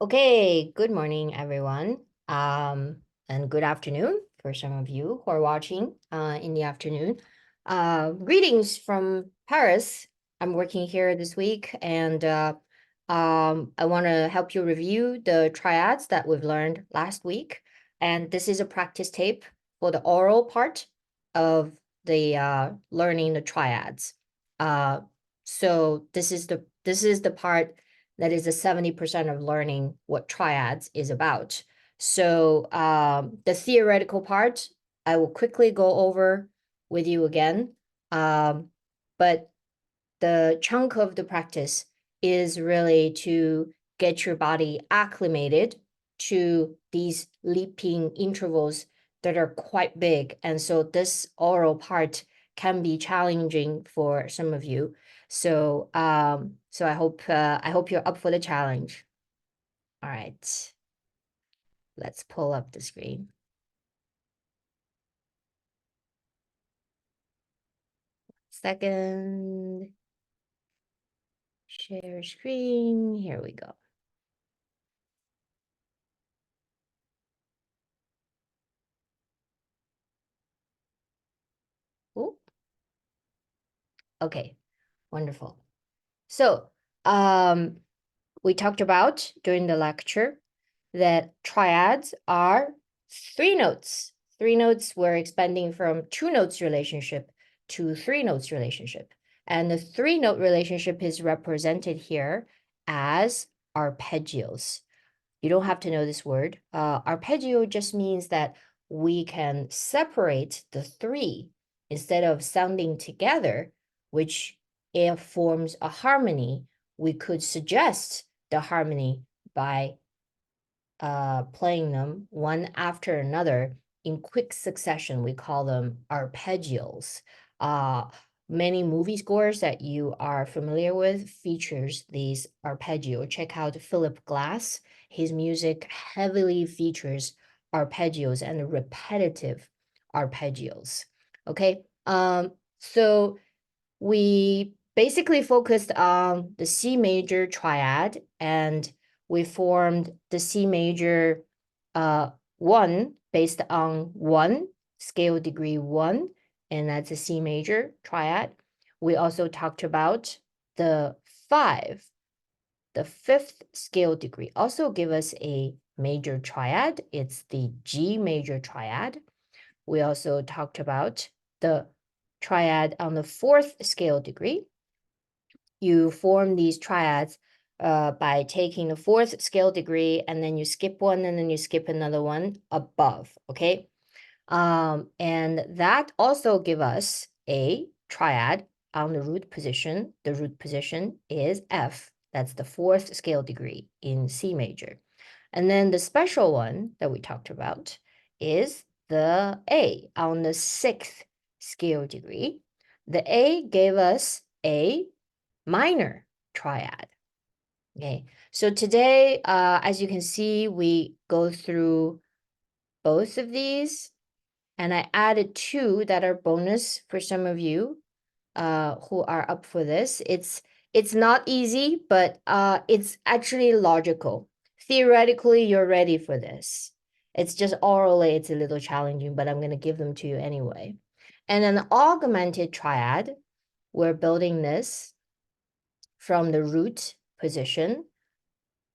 Okay, good morning, everyone. And good afternoon for some of you who are watching in the afternoon. Greetings from Paris. I'm working here this week, and I want to help you review the triads that we've learned last week. And this is a practice tape for the oral part of the learning the triads. So this is the part that is the 70% of learning what triads is about. So the theoretical part, I will quickly go over with you again. But the chunk of the practice is really to get your body acclimated to these leaping intervals that are quite big. And so this oral part can be challenging for some of you. So I hope you're up for the challenge. All right, let's pull up the screen. Second, share screen. Here we go. Ooh. Okay, wonderful. So, we talked about during the lecture that triads are three notes. Three notes, we're expanding from two notes relationship to three notes relationship. And the three note relationship is represented here as arpeggios. You don't have to know this word. Arpeggio just means that we can separate the three instead of sounding together, which it forms a harmony. We could suggest the harmony by playing them one after another in quick succession. We call them arpeggios. Many movie scores that you are familiar with features these arpeggio. Check out Philip Glass. His music heavily features arpeggios and repetitive arpeggios. Okay, so we basically focused on the C major triad, and we formed the C major 1 based on 1, scale degree 1, and that's a C major triad. We also talked about the 5, the 5th scale degree, also give us a major triad. It's the G major triad. We also talked about the triad on the 4th scale degree. You form these triads by taking the 4th scale degree, and then you skip one, and then you skip another one above, okay? And that also give us a triad on the root position. The root position is F. That's the 4th scale degree in C major. And then the special one that we talked about is the A on the 6th scale degree. The A gave us a minor triad. Okay, so today, as you can see, we go through both of these, and I added 2 that are bonus for some of you who are up for this. It's not easy, but it's actually logical. Theoretically, you're ready for this. It's just orally, it's a little challenging, but I'm going to give them to you anyway. And an augmented triad, we're building this from the root position.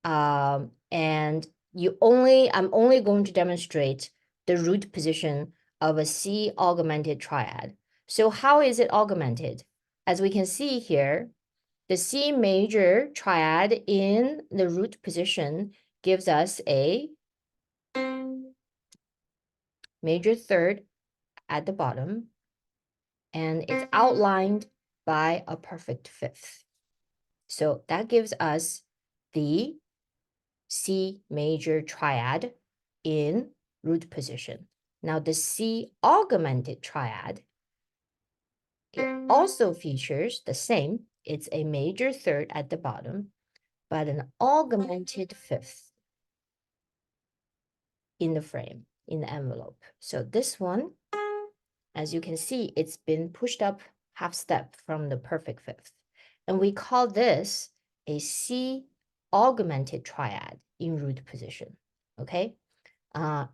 And I'm only going to demonstrate the root position of a C augmented triad. So how is it augmented? As we can see here, the C major triad in the root position gives us a major third at the bottom, and it's outlined by a perfect fifth. So that gives us the C major triad in root position. Now the C augmented triad, it also features the same. It's a major third at the bottom, but an augmented fifth in the frame, in the envelope. So this one, as you can see, it's been pushed up half step from the perfect fifth. And we call this a C augmented triad in root position, okay?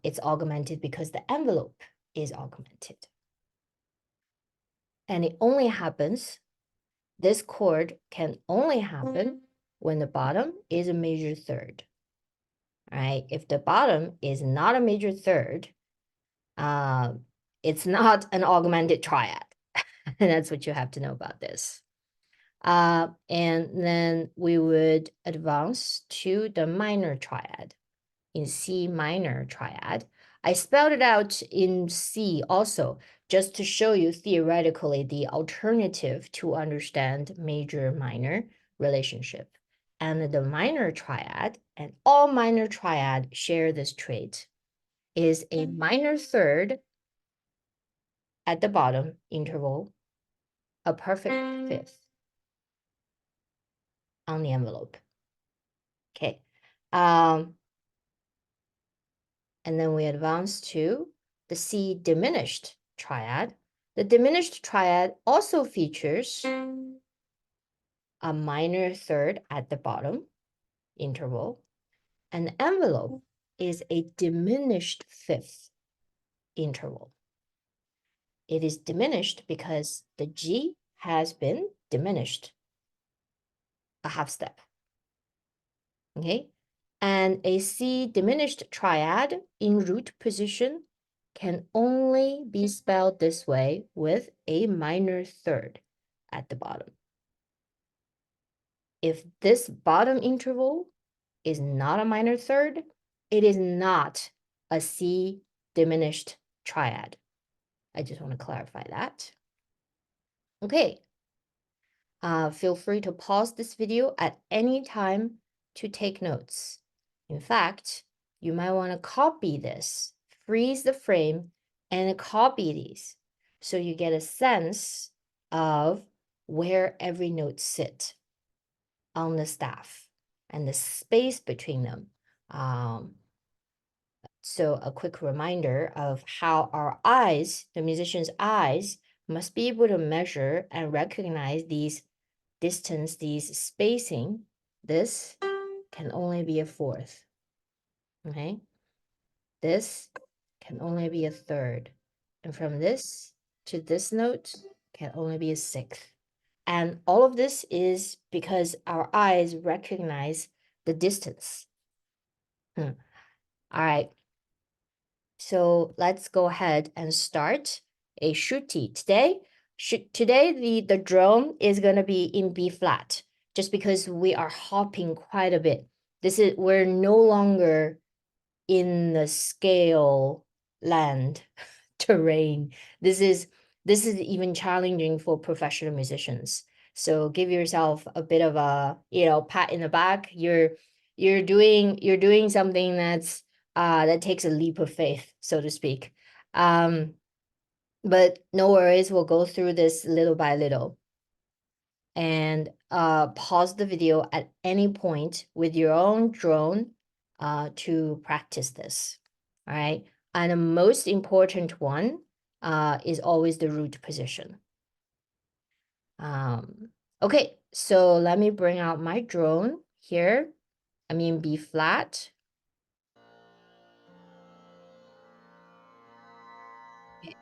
It's augmented because the envelope is augmented. And it only happens, this chord can only happen when the bottom is a major third, right? If the bottom is not a major third, it's not an augmented triad. And that's what you have to know about this. And then we would advance to the minor triad. In C minor triad, I spelled it out in C also, just to show you theoretically the alternative to understand major-minor relationship. And the minor triad, and all minor triad share this trait, is a minor third at the bottom interval, a perfect fifth on the envelope. Okay. And then we advance to the C diminished triad. The diminished triad also features a minor third at the bottom interval. And the envelope is a diminished fifth interval. It is diminished because the G has been diminished a half step. Okay? And a C diminished triad in root position can only be spelled this way with a minor third at the bottom. If this bottom interval is not a minor third, it is not a C diminished triad. I just want to clarify that. Okay. Feel free to pause this video at any time to take notes. In fact, you might want to copy this, freeze the frame, and copy these so you get a sense of where every note sits on the staff and the space between them. So a quick reminder of how our eyes, the musician's eyes, must be able to measure and recognize these distance, these spacing. This can only be a fourth, okay? This can only be a third. And from this to this note can only be a sixth. And all of this is because our eyes recognize the distance. All right. So let's go ahead and start a shruti. Today the drone is going to be in B flat, just because we are hopping quite a bit. We're no longer in the scale land terrain. This is even challenging for professional musicians. So give yourself a bit of a, pat in the back. You're doing something that takes a leap of faith, so to speak. But no worries, we'll go through this little by little. And pause the video at any point with your own drone to practice this. All right. And the most important one is always the root position. Okay, so let me bring out my drone here. I'm in B flat. Okay.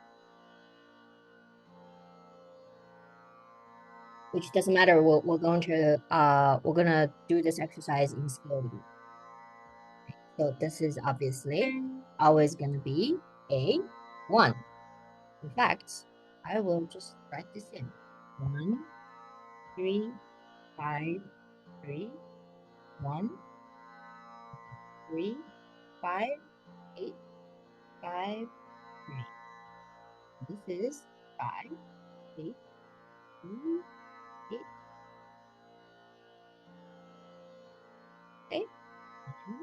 Which doesn't matter. We're gonna do this exercise in scale. So this is obviously always gonna be a 1. In fact, I will just write this in. 1, 3, 5, 3, 1, 3, 5, 8, 5, 3. This is 5, 8, 3, 8. Okay. 1,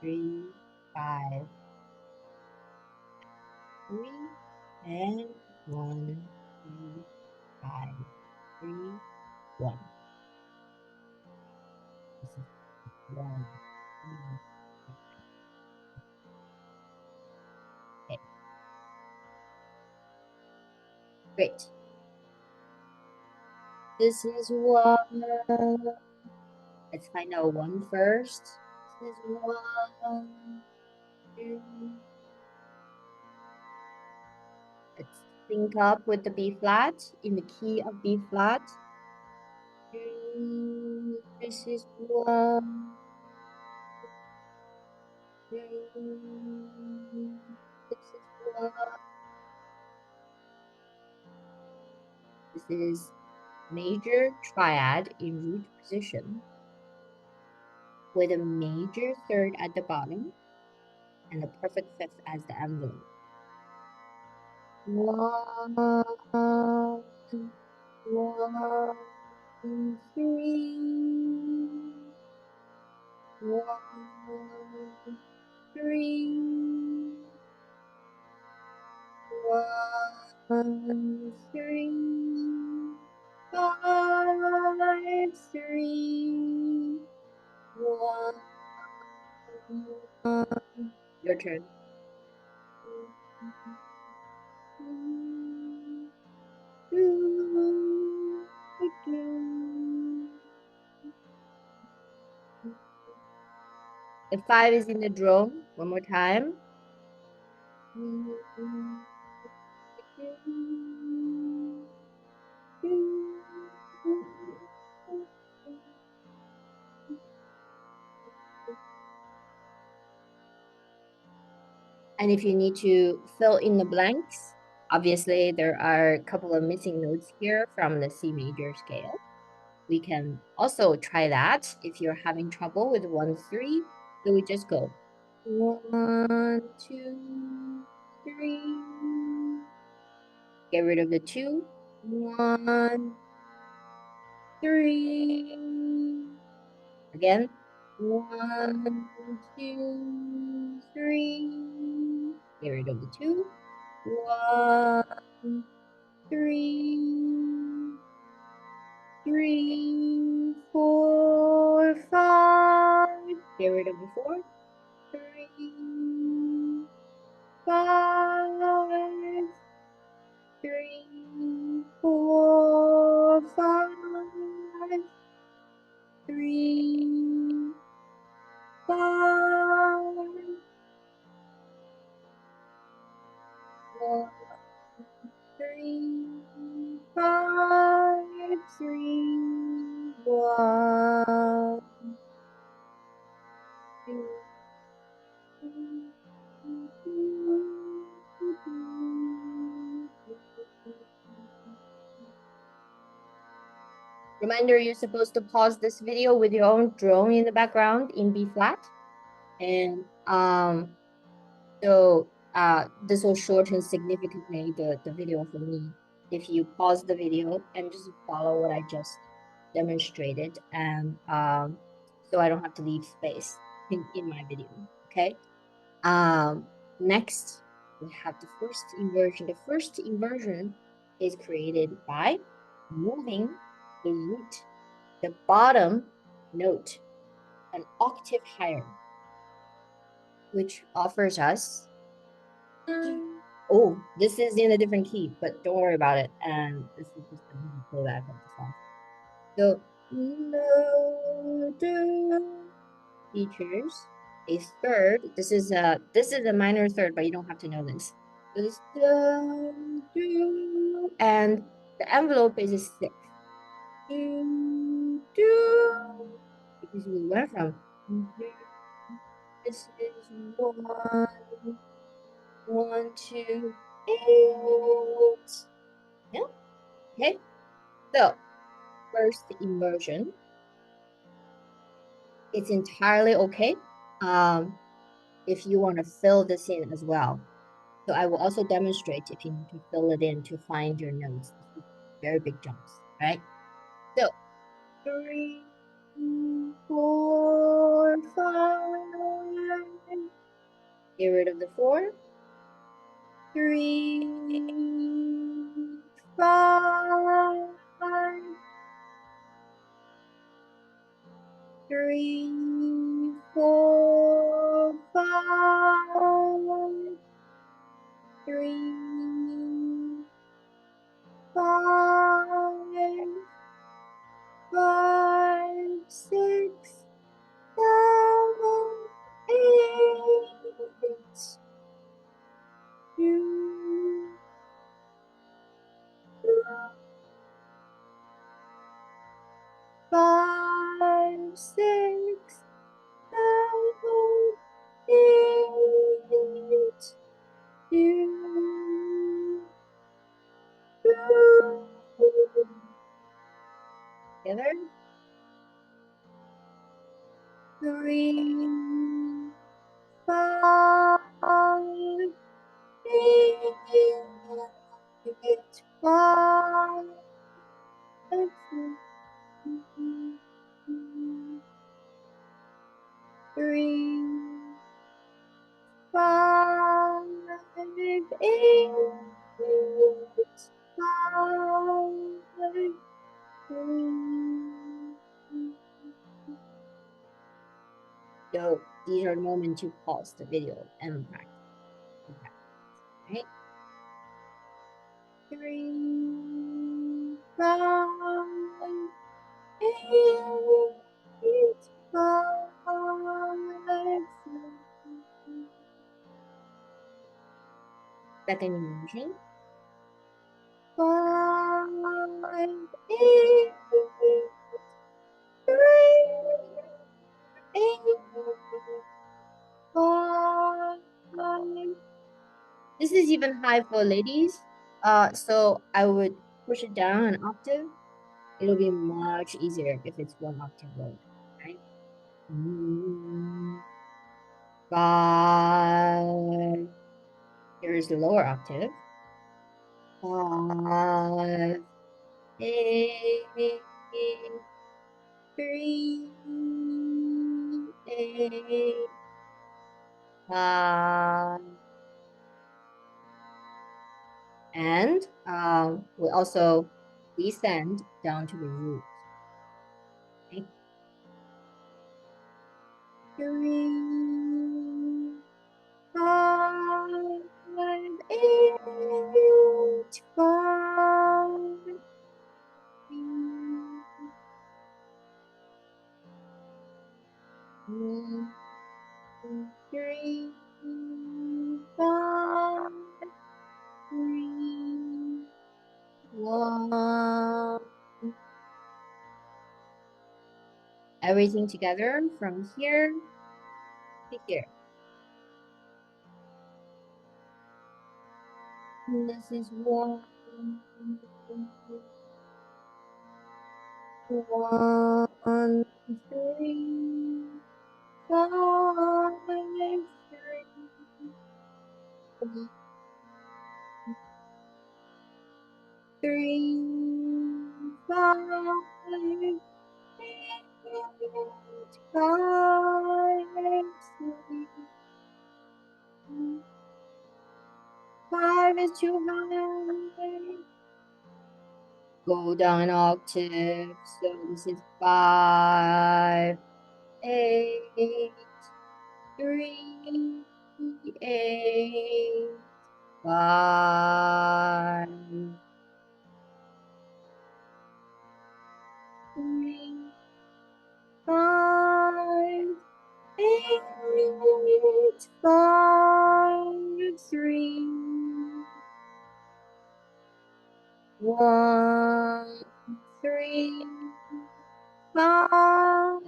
3, 5, 3, and 1, 3, 5, 3, 1. This is 1. Okay. Great. This is 1. Let's find out one first. This is 1, 2. Let's sync up with the B flat in the key of B flat. 2. This is 1, 2. This is 1. This is major triad in root position with a major third at the bottom and a perfect fifth as the envelope. 1, 1, 3, 1, 3, 1, 3, 5, 3, 1. Your turn. The 5 is in the drone. One more time. And if you need to fill in the blanks, obviously there are a couple of missing notes here from the C major scale. We can also try that if you're having trouble with 1, 3. So we just go 1, 2, 3. Get rid of the 2. 1, 3. Again. 1, 2, 3. Get rid of the 2. 1, 3, 3, 4, 5. Get rid of the 4. 3, 5, 3, 4, 5, 3, 5, 1, 3, 5, 3, 1, 2. Reminder, you're supposed to pause this video with your own drone in the background in B flat. And this will shorten significantly the video for me if you pause the video and just follow what I just demonstrated, and so I don't have to leave space in my video. Okay. Next we have the first inversion. The first inversion is created by moving the root, the bottom note, an octave higher, which offers us, oh, this is in a different key, but don't worry about it. And this is just a playback of the song. So, features a third. This is a minor third, but you don't have to know this. This and the envelope is a 6. Because we went from this is 1, 1, 2, 8. Yeah. Okay. So first inversion, it's entirely okay. If you want to fill this in as well. So I will also demonstrate if you need to fill it in to find your notes. Very big jumps, right? So 3, 4, 5. Get rid of the 4. 3, 5. 3, 4, 5. 3, 5, 5, 6, 5, 6, 7, 8, 2, together. 3, 5, 8, 5, 3, 5, 8, 5, 3. So these are the moments to pause the video and practice. Okay. Right? 3, 5, 8, 5. Second emotion. 5, 8, 3, 8, 5. This is even high for ladies. So I would push it down an octave. It'll be much easier if it's one octave lower, right? 5. Here is the lower octave. 5, 8, 3, 8, 5. And we also descend down to the root. Okay? 3, 5, 8, 5. 1, 2, 3, 5, 3, 1. Everything together from here to here. And this is 1, 1, 3, 5, 3, 5, 5 is too high. Go down an octave. So this is 5, 8, 3, 8, 5, 3, 5, 8, 5, 3, 1, 3, 5,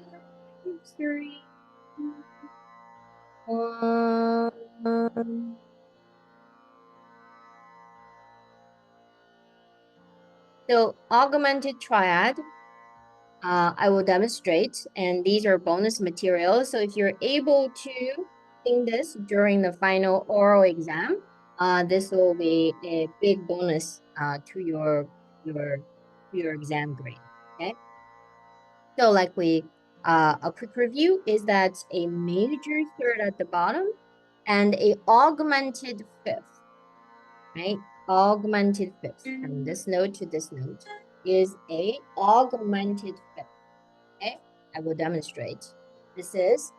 3, 1. So augmented triad, I will demonstrate, and these are bonus materials. So if you're able to sing this during the final oral exam, this will be a big bonus to your exam grade. Okay. So like a quick review is that a major third at the bottom and a augmented fifth, right? Augmented fifth from this note to this note is a augmented fifth. Okay, I will demonstrate. This is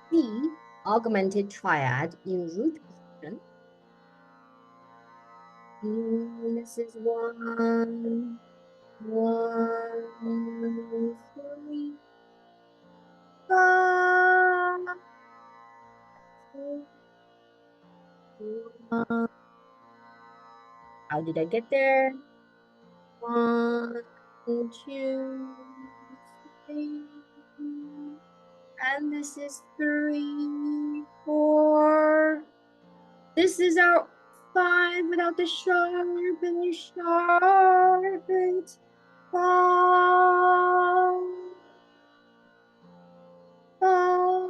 C augmented triad in root position. This is 1, 1, 3, 5, 1. How did I get there? 1, 2, And this is 3, 4. This is our 5 without the sharp and the sharp. It's 5, 5.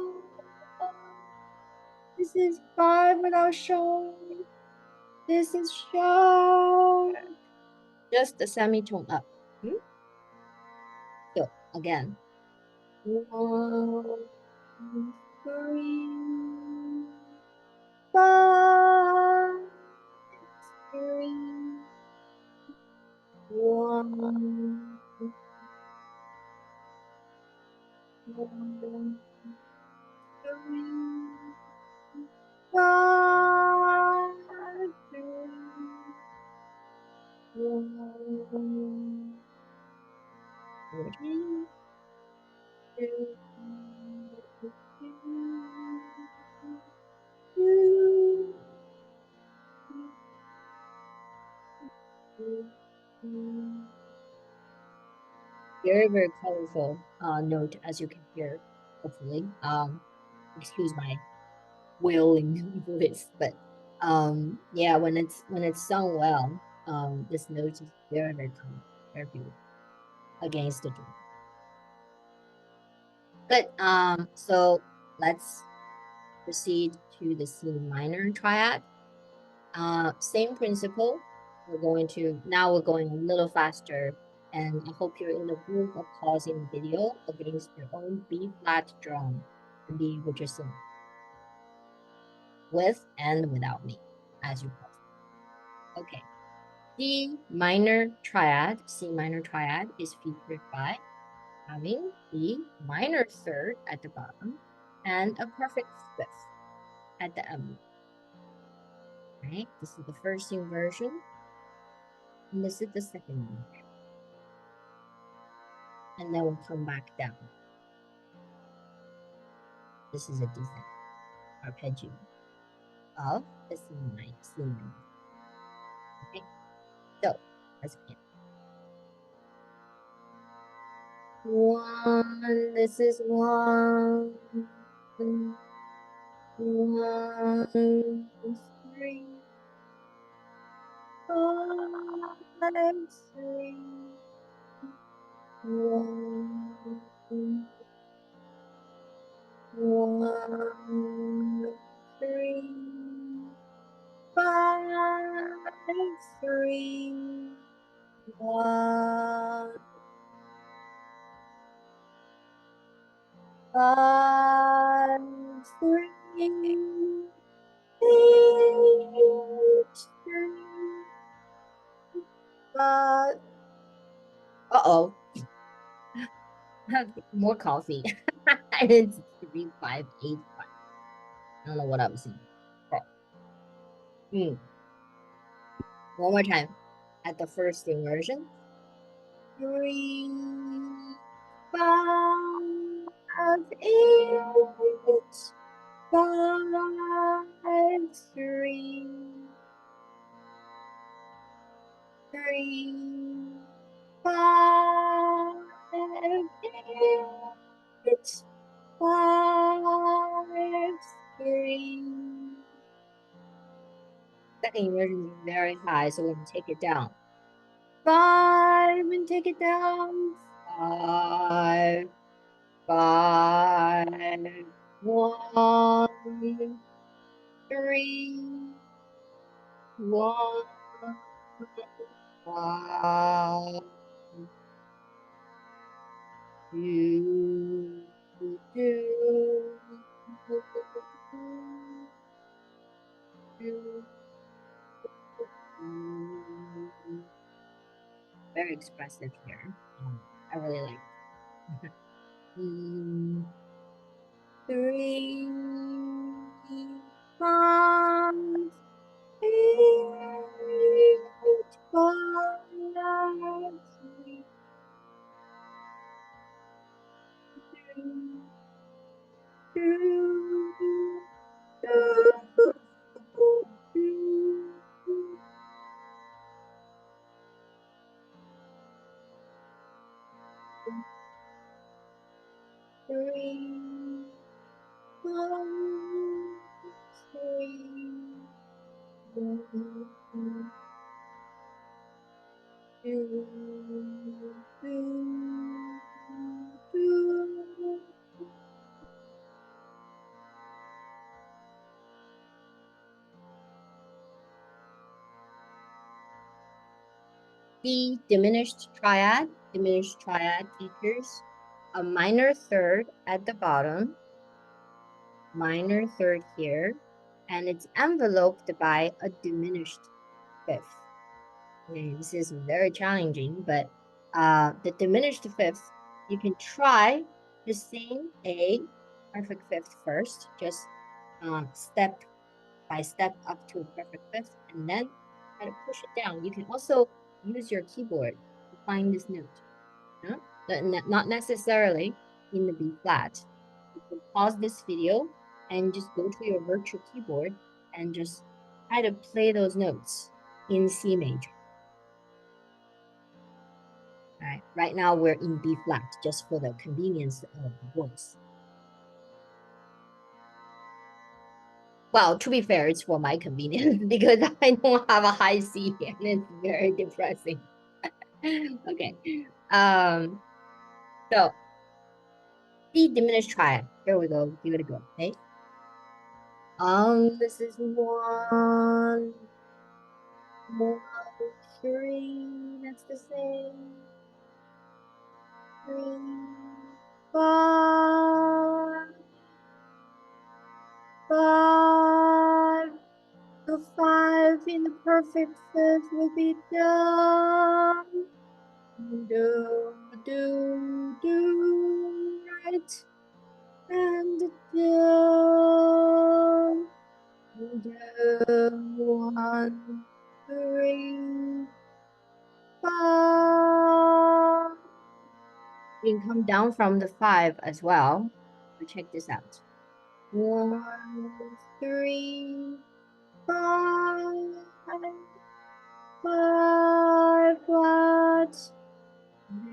This is 5 without sharp. This is sharp. Just the semitone up. So again. 1, 3, 5, 3, 1, 1, 3, 5, 3, 1, 3, 2, 2, 2. Very, very colorful note, as you can hear, hopefully. Excuse my wailing voice, but yeah, when it's sung well, this note is very, very colorful, very beautiful against the drum. Good. So let's proceed to the C minor triad. Same principle. Now we're going a little faster, and I hope you're in the group of pausing the video against your own B flat drum and be with your singing, with and without me, as you pause. Okay. C minor triad is featured by having the minor third at the bottom and a perfect fifth at the end. Right? This is the first inversion, and this is the second inversion. And then we'll come back down. This is a descent, arpeggio of the C minor. Okay, so let's begin. 1, this is 1, 1, 3, 5, 3, 1, 1, 3, 5, 3, 1, 5, 3, 8, 3, 5. Uh-oh. Have more coffee. It's 3, 5, 8, 5. I don't know what I was saying. One more time. At the first inversion. 3, 5, 8, 5, 3, 3, 5, 8, 5, 3. Second inversion is very high, so we're going to take it down. 5 and take it down. 5, 5, 1, 3, 1, 5, 2, 2, 2. Very expressive here. I really like it. 3, 5, 8, 5, 3, 2, 2, 3, 1, 3, 1, 2, 2. The diminished triad features a minor third at the bottom, minor third here, and it's enveloped by a diminished fifth. Okay, this is very challenging, but the diminished fifth, you can try to sing a perfect fifth first, just step by step up to a perfect fifth, and then try to push it down. You can also use your keyboard to find this note. Huh? Not necessarily in the B flat. You can pause this video and just go to your virtual keyboard and just try to play those notes in C major. All right. Right now we're in B flat just for the convenience of the voice. Well, to be fair, it's for my convenience because I don't have a high C and it's very depressing. Okay. So the diminished triad. Here we go. Give it a go. Okay. This is 1, 1, 3. That's the same. 3, 5, 5. The 5 in the perfect fifth will be done. Do, right? And do. 1, 3, 5. You can come down from the 5 as well. So check this out. 1, 3, 5, 5 flat.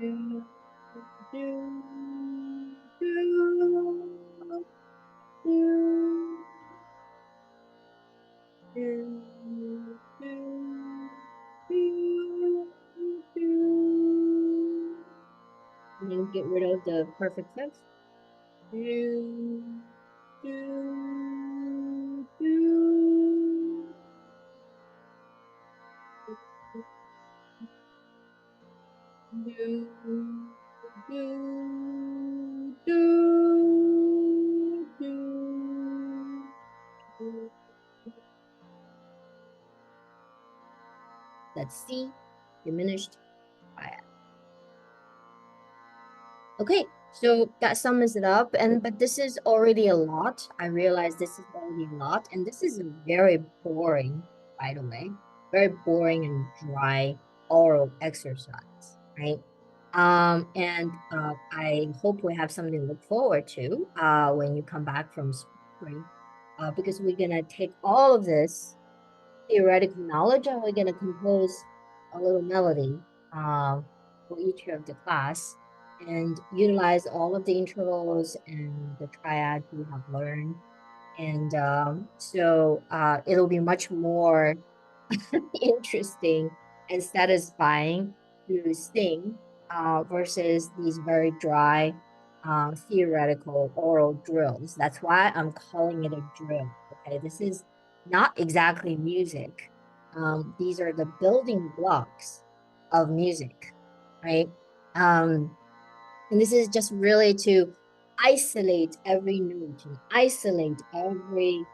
Do, do, do, do, do, do, do, do. And then get rid of the perfect fifth. Do, do, do, do, do, do, do. That's C, diminished triad. Okay, so that sums it up. But this is already a lot. I realize this is already a lot, and this is very boring, by the way, very boring and dry oral exercise, right? And I hope we have something to look forward to when you come back from spring, because we're gonna take all of this theoretical knowledge and we're gonna compose a little melody for each of the class and utilize all of the intervals and the triads we have learned. And so it'll be much more interesting and satisfying to sing versus these very dry theoretical oral drills. That's why I'm calling it a drill. Okay, this is not exactly music. These are the building blocks of music, right? And this is just really to isolate every note and isolate every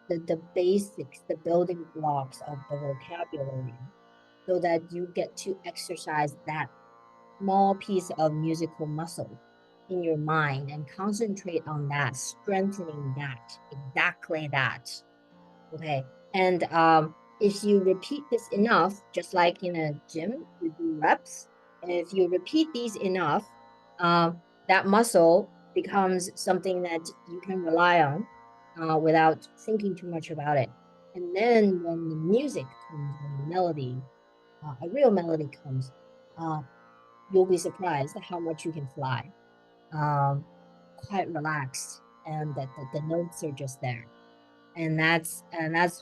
the basics, the building blocks of the vocabulary, so that you get to exercise that small piece of musical muscle in your mind and concentrate on that, strengthening that, exactly that. Okay. And if you repeat this enough, just like in a gym, you do reps, and if you repeat these enough, that muscle becomes something that you can rely on without thinking too much about it. And then when the music comes, when the melody, a real melody comes, uh, you'll be surprised at how much you can fly. Um, quite relaxed and that the notes are just there. And that's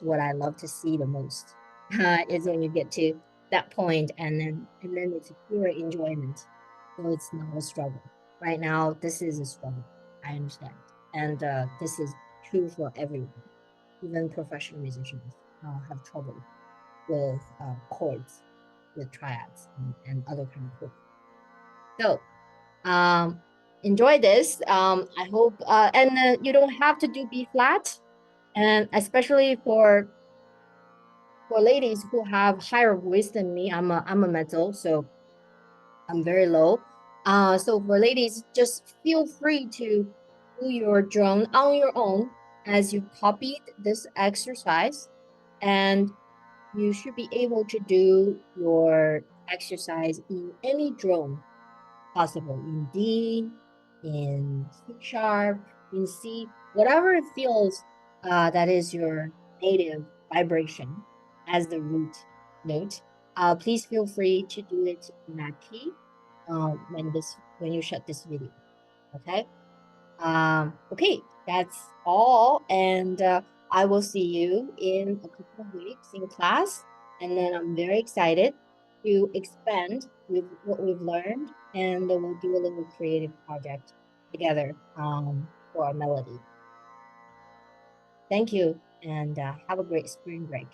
what I love to see the most, is when you get to that point, and then it's a pure enjoyment. So it's not a struggle. Right now, this is a struggle. I understand, and this is true for everyone. Even professional musicians have trouble with chords, with triads and other kind of chords. So um, enjoy this. I hope, and you don't have to do B flat, and especially for ladies who have higher voice than me. I'm a mezzo, so I'm very low. So for ladies, just feel free to do your drone on your own as you copied this exercise, and you should be able to do your exercise in any drone possible, in D, in C sharp, in C, whatever it feels that is your native vibration as the root note. Please feel free to do it in that key when you shut this video. Okay. Okay, that's all. And I will see you in a couple of weeks in class. And then I'm very excited to expand with what we've learned. And then we'll do a little creative project together for our melody. Thank you, and have a great spring break.